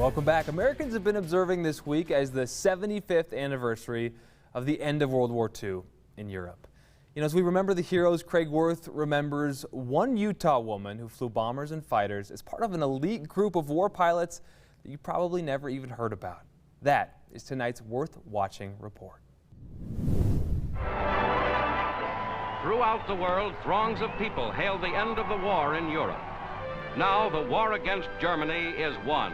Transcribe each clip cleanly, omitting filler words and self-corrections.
Welcome back. Americans have been observing this week as the 75th anniversary of the end of World War II in Europe. As we remember the heroes, Craig Worth remembers one Utah woman who flew bombers and fighters as part of an elite group of war pilots that you probably never even heard about. That is tonight's Worth Watching report. Throughout the world, throngs of people hailed the end of the war in Europe. Now the war against Germany is won.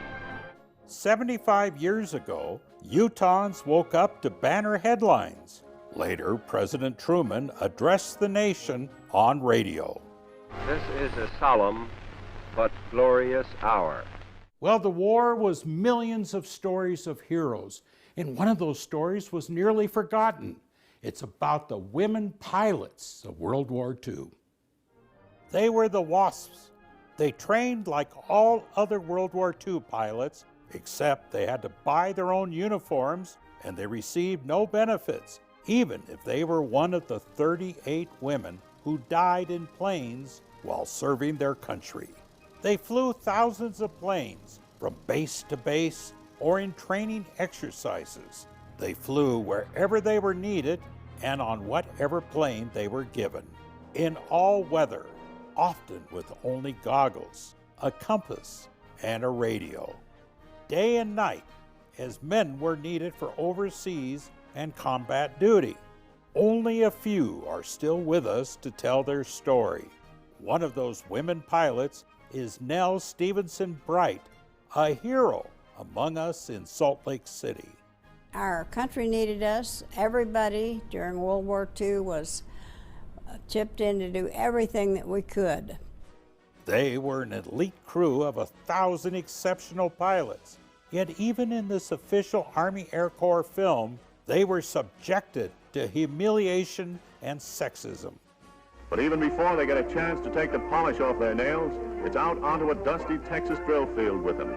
75 years ago, Utahns woke up to banner headlines. Later, President Truman addressed the nation on radio. This is a solemn but glorious hour. Well, the war was millions of stories of heroes, and one of those stories was nearly forgotten. It's about the women pilots of World War II. They were the Wasps. They trained like all other World War II pilots, except they had to buy their own uniforms and they received no benefits, even if they were one of the 38 women who died in planes while serving their country. They flew thousands of planes from base to base or in training exercises. They flew wherever they were needed and on whatever plane they were given, in all weather, often with only goggles, a compass, and a radio. Day and night, as men were needed for overseas and combat duty. Only a few are still with us to tell their story. One of those women pilots is Nell Stevenson Bright, a hero among us in Salt Lake City. Our country needed us. Everybody during World War II was chipped in to do everything that we could. They were an elite crew of 1,000 exceptional pilots. Yet even in this official Army Air Corps film, they were subjected to humiliation and sexism. But even before they get a chance to take the polish off their nails, it's out onto a dusty Texas drill field with them.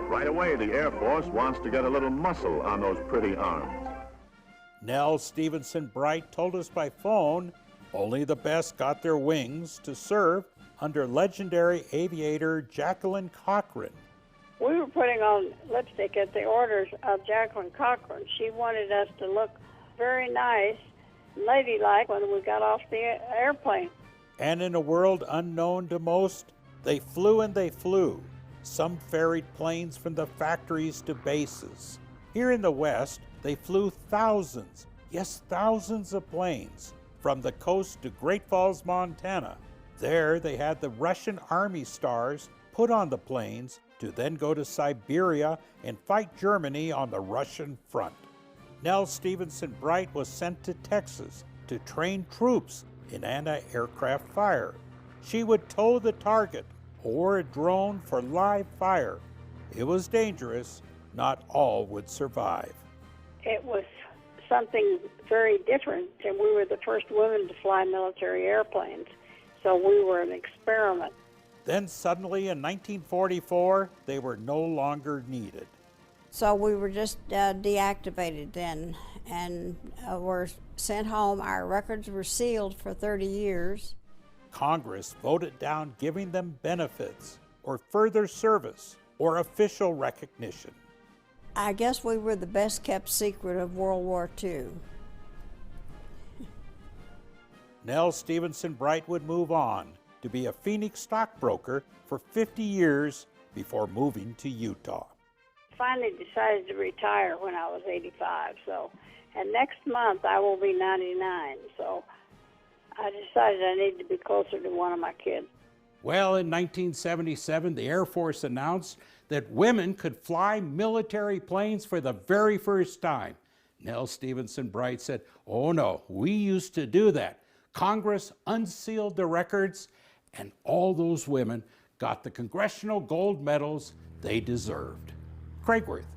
Right away, the Air Force wants to get a little muscle on those pretty arms. Nell Stevenson Bright told us by phone, only the best got their wings to serve under legendary aviator Jacqueline Cochran. We were putting on lipstick at the orders of Jacqueline Cochran. She wanted us to look very nice, ladylike when we got off the airplane. And in a world unknown to most, they flew and they flew. Some ferried planes from the factories to bases. Here in the West, they flew thousands, yes, thousands of planes from the coast to Great Falls, Montana. There they had the Russian Army stars put on the planes to then go to Siberia and fight Germany on the Russian front. Nell Stevenson Bright was sent to Texas to train troops in anti-aircraft fire. She would tow the target or a drone for live fire. It was dangerous. Not all would survive. It was something very different, and we were the first women to fly military airplanes, so we were an experiment. Then suddenly in 1944, they were no longer needed. So we were just deactivated then and were sent home. Our records were sealed for 30 years. Congress voted down giving them benefits or further service or official recognition. I guess we were the best kept secret of World War II. Nell Stevenson Bright would move on to be a Phoenix stockbroker for 50 years before moving to Utah. Finally decided to retire when I was 85, and next month I will be 99, so I decided I needed to be closer to one of my kids. Well, in 1977, the Air Force announced that women could fly military planes for the very first time. Nell Stevenson Bright said, "Oh no, we used to do that." Congress unsealed the records, and all those women got the congressional gold medals they deserved. Craig Worth,